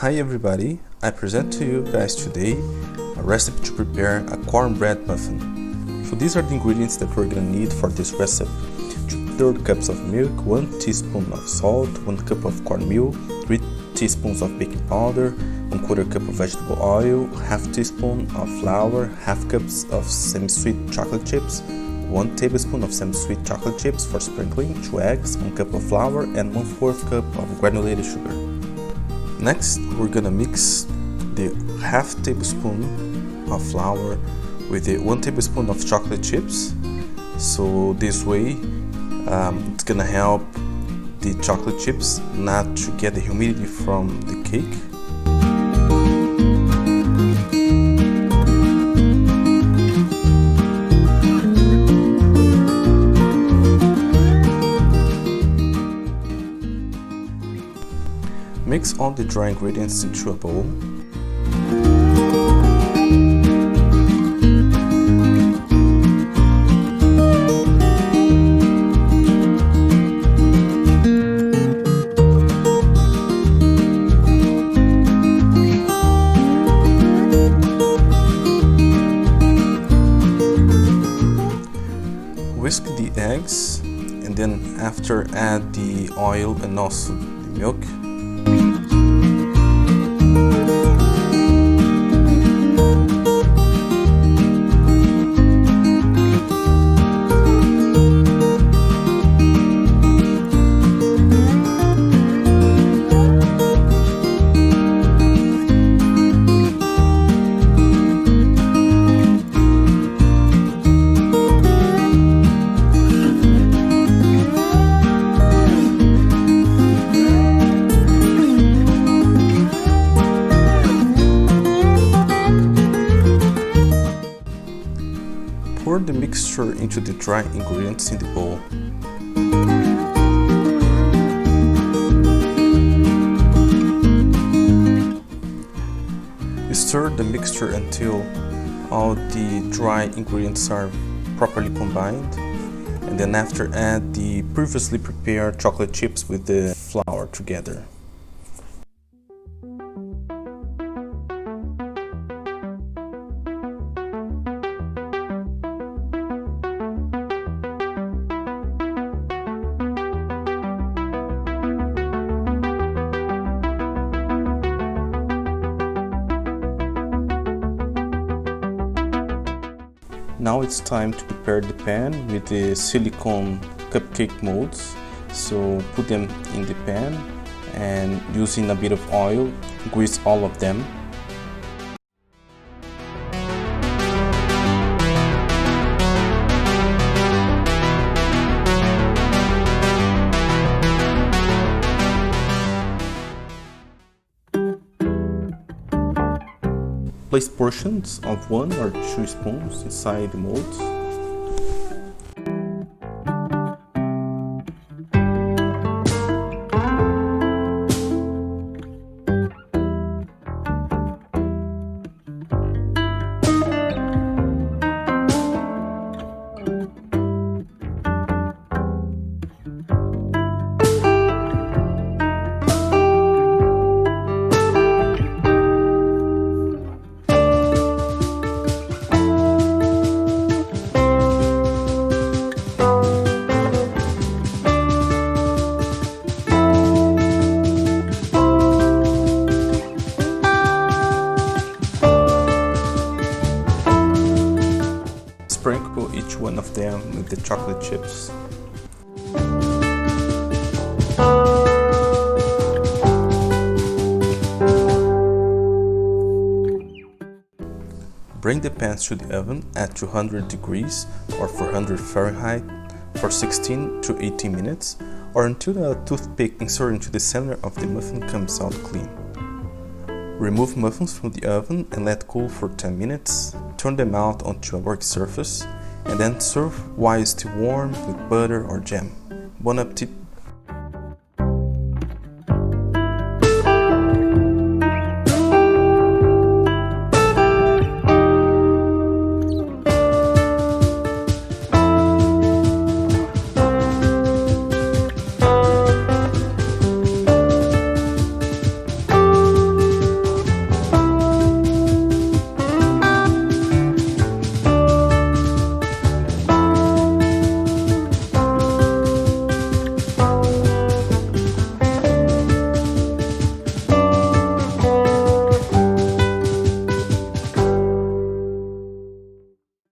Hi everybody, I present to you guys today a recipe to prepare a cornbread muffin. So these are the ingredients that we're gonna need for this recipe. 2/3 cups of milk, 1 teaspoon of salt, 1 cup of cornmeal, 3 teaspoons of baking powder, 1/4 cup of vegetable oil, half teaspoon of flour, half cups of semi-sweet chocolate chips, 1 tablespoon of semi-sweet chocolate chips for sprinkling, 2 eggs, 1 cup of flour, and 1/4 cup of granulated sugar. Next, we're gonna mix the half tablespoon of flour with the 1 tablespoon of chocolate chips. So this way, it's gonna help the chocolate chips not to get the humidity from the cake. Mix all the dry ingredients into a bowl. Whisk the eggs, and then after add the oil and also the milk. Pour the mixture into the dry ingredients in the bowl. Stir the mixture until all the dry ingredients are properly combined, and then after add the previously prepared chocolate chips with the flour together. Now it's time to prepare the pan with the silicone cupcake molds. So put them in the pan and using a bit of oil, grease all of them. Place portions of 1 or 2 spoons inside the molds. Sprinkle each one of them with the chocolate chips. Bring the pans to the oven at 200 degrees or 400 Fahrenheit for 16 to 18 minutes, or until the toothpick inserted into the center of the muffin comes out clean. Remove muffins from the oven and let cool for 10 minutes. Turn them out onto a work surface and then serve while still warm with butter or jam. Bon appetit!